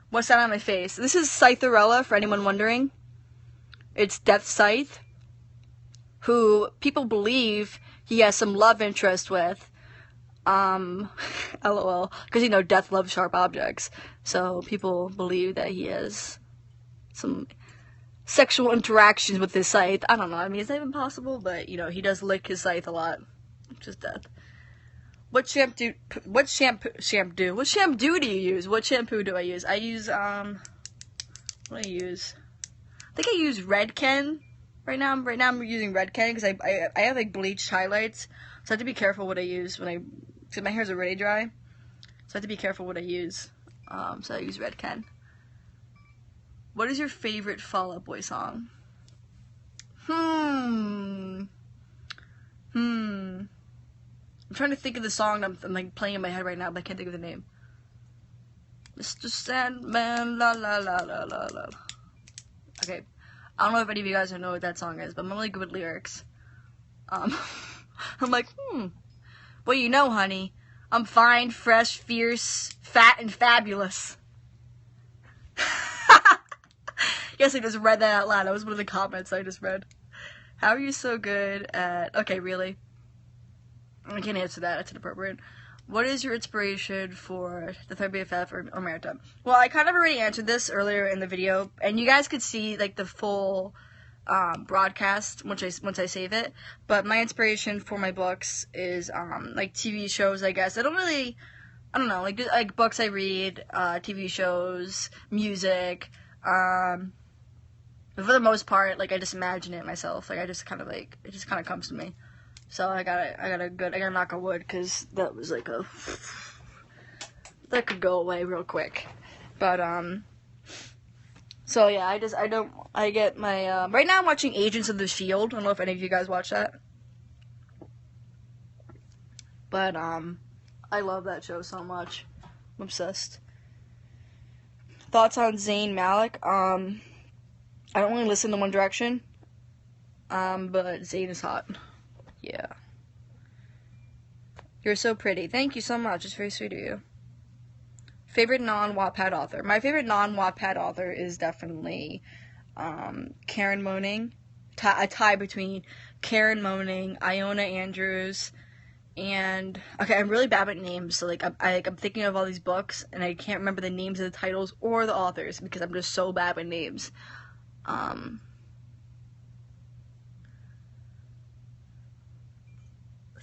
What's that on my face? This is Scytherella, for anyone wondering. It's Death Scythe, who people believe he has some love interest with. LOL. Because, you know, Death loves sharp objects. So people believe that he has some sexual interactions with his scythe. I don't know. I mean, is that even possible? But, you know, he does lick his scythe a lot. Just Death. What shampoo do you use? What shampoo do I use? I use, what do I use? I think I use Red Ken. Right now I'm using Red Ken because I have, like, bleached highlights. So I have to be careful what I use because my hairs are really dry. So I have to be careful what I use. So I use Red Ken. What is your favorite Fall Out Boy song? I'm trying to think of the song I'm like playing in my head right now, but I can't think of the name. Mr. Sandman, la la la la la la. Okay, I don't know if any of you guys know what that song is, but I'm really good with lyrics. I'm like, well, you know, honey, I'm fine, fresh, fierce, fat, and fabulous. Yes, I just read that out loud. That was one of the comments I just read. How are you so good at... Okay, really? I can't answer that. That's inappropriate. What is your inspiration for the third BFF or Marathon? Well, I kind of already answered this earlier in the video, and you guys could see like the full broadcast once I save it. But my inspiration for my books is like TV shows, I guess. I don't know, like books I read, TV shows, music. But for the most part, like I just imagine it myself. Like I just kind of like it just kind of comes to me. So I gotta knock on wood because that was like that could go away real quick. But so yeah, I get my right now I'm watching Agents of the Shield. I don't know if any of you guys watch that. But I love that show so much. I'm obsessed. Thoughts on Zayn Malik? I don't really listen to One Direction. But Zayn is hot. Yeah. You're so pretty. Thank you so much. It's very sweet of you. Favorite non-Wattpad author? My favorite non-Wattpad author is definitely Karen Moaning. A tie between Karen Moaning, Iona Andrews, and... Okay, I'm really bad at names, so like I'm thinking of all these books, and I can't remember the names of the titles or the authors because I'm just so bad at names.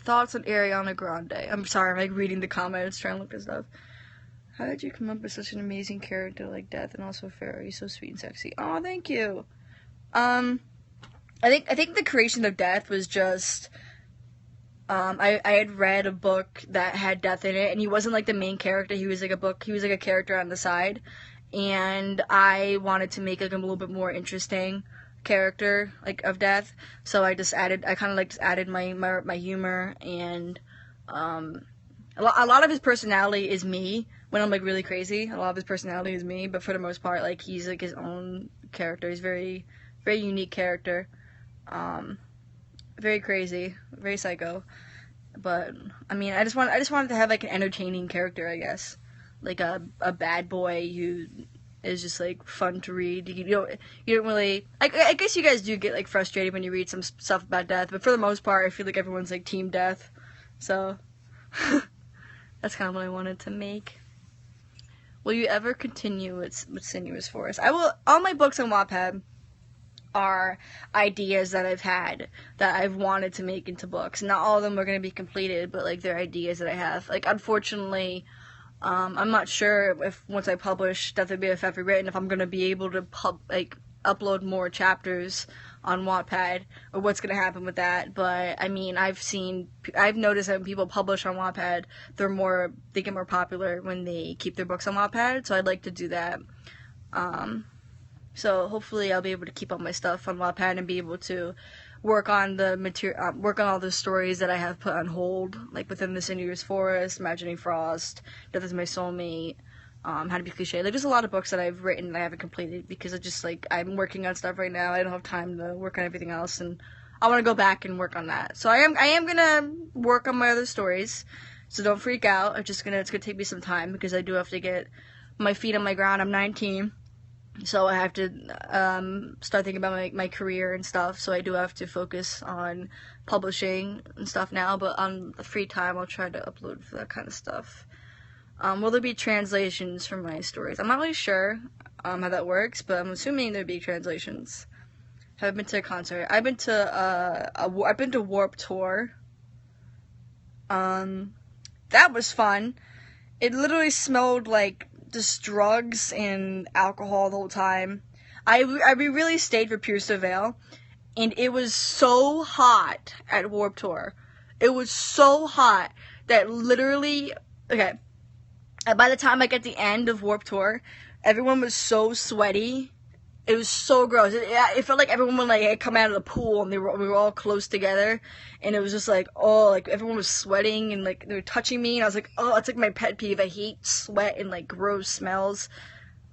Thoughts on Ariana Grande? I'm sorry, I'm like reading the comments, trying to look at stuff. How did you come up with such an amazing character like Death and also Pharaoh? You're so sweet and sexy. Oh, thank you. I think the creation of Death was just I had read a book that had Death in it, and he wasn't like the main character. He was like a character on the side, and I wanted to make like a little bit more interesting character like of Death. So I kind of like added my humor, and a lot of his personality is me when I'm like really crazy. A lot of his personality is me, but for the most part, like he's like his own character. He's very very unique character. Very crazy, very psycho. But I mean, I just wanted to have like an entertaining character, I guess, like a bad boy who is just like fun to read. You don't really. I guess you guys do get like frustrated when you read some stuff about Death, but for the most part, I feel like everyone's like Team Death. So that's kind of what I wanted to make. Will you ever continue with Sinuous Forest? I will. All my books on Wattpad are ideas that I've had that I've wanted to make into books. Not all of them are going to be completed, but like they're ideas that I have. Like unfortunately, I'm not sure if once I publish Death of BFF Rewritten, if I'm going to be able to upload more chapters on Wattpad or what's going to happen with that. But I mean, I've noticed that when people publish on Wattpad, they get more popular when they keep their books on Wattpad. So I'd like to do that. So hopefully I'll be able to keep all my stuff on Wattpad and be able to work on the material, work on all the stories that I have put on hold, like Within the Sinuous Forest, Imagining Frost, Death is My Soulmate, How to Be Cliche. Like, there's a lot of books that I've written and I haven't completed because I'm working on stuff right now. I don't have time to work on everything else, and I want to go back and work on that. So I am gonna work on my other stories. So don't freak out. It's gonna take me some time because I do have to get my feet on my ground. I'm 19. So I have to start thinking about my career and stuff. So I do have to focus on publishing and stuff now. But on the free time, I'll try to upload for that kind of stuff. Will there be translations for my stories? I'm not really sure how that works, but I'm assuming there'd be translations. Have I been to a concert? I've been to Warped Tour. That was fun. It literally smelled like just drugs and alcohol the whole time. We really stayed for Pierce the Veil, and it was so hot at Warped Tour. It was so hot that literally, okay, by the time like at the end of Warped Tour, everyone was so sweaty. It was so gross. It felt like everyone would like come out of the pool and we were all close together, and it was just like, oh, like everyone was sweating and like they were touching me, and I was like, oh, it's like my pet peeve. I hate sweat and like gross smells.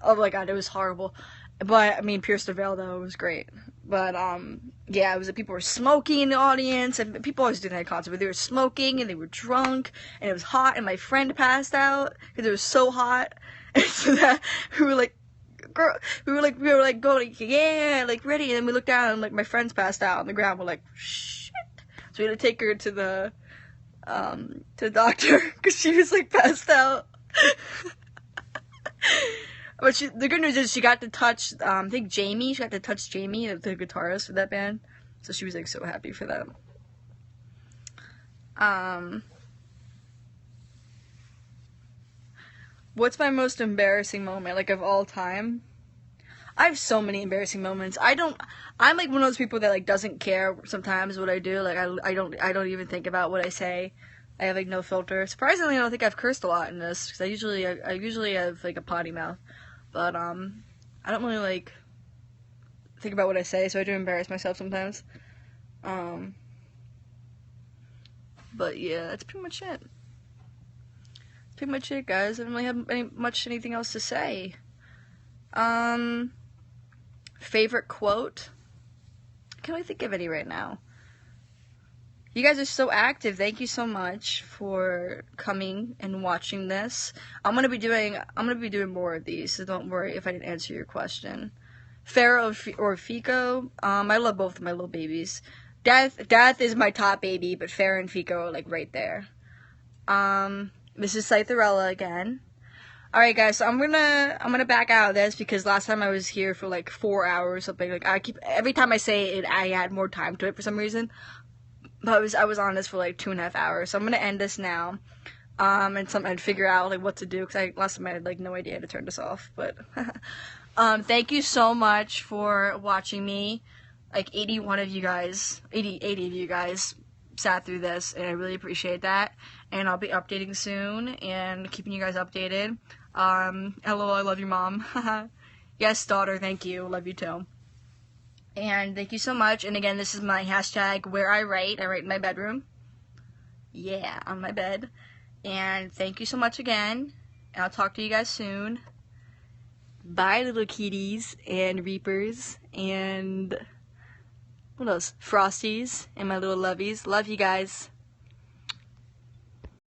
Oh my god, it was horrible. But I mean, Pierce the Veil though, it was great. But yeah, it was people were smoking in the audience, and people always do that at concerts, but they were smoking and they were drunk, and it was hot, and my friend passed out because it was so hot, and so that we were like going, yeah, like ready, and then we looked down and like my friends passed out on the ground. We're like, shit. So we had to take her to the doctor because she was like passed out. But the good news is she got to touch, I think Jamie, she got to touch Jamie, the guitarist for that band. So she was like so happy for that. What's my most embarrassing moment, like, of all time? I have so many embarrassing moments. I'm like one of those people that like doesn't care sometimes what I do. Like I don't even think about what I say. I have like no filter. Surprisingly, I don't think I've cursed a lot in this because I usually have like a potty mouth. But I don't really like think about what I say, so I do embarrass myself sometimes. But yeah, that's pretty much it. Pretty much it, guys. I don't really have anything else to say. Favorite quote? I can't really think of any right now. You guys are so active. Thank you so much for coming and watching this. I'm gonna be doing more of these, so don't worry if I didn't answer your question. Farrah or Fico? I love both of my little babies. Death is my top baby, but Farrah and Fico are like right there. This is Scytherella again. Alright guys, so I'm gonna back out of this because last time I was here for like 4 hours or something. Like every time I say it, I add more time to it for some reason. But I was on this for like 2.5 hours, so I'm gonna end this now. And figure out like what to do because last time I had like no idea how to turn this off. But thank you so much for watching me. Like 81 of you guys, 80 of you guys sat through this, and I really appreciate that. And I'll be updating soon and keeping you guys updated. LOL, I love you, Mom. Yes, daughter, thank you. Love you too. And thank you so much. And again, this is my hashtag where I write. I write in my bedroom. Yeah, on my bed. And thank you so much again. And I'll talk to you guys soon. Bye, little kitties and reapers and what else? Frosties and my little lovies. Love you guys.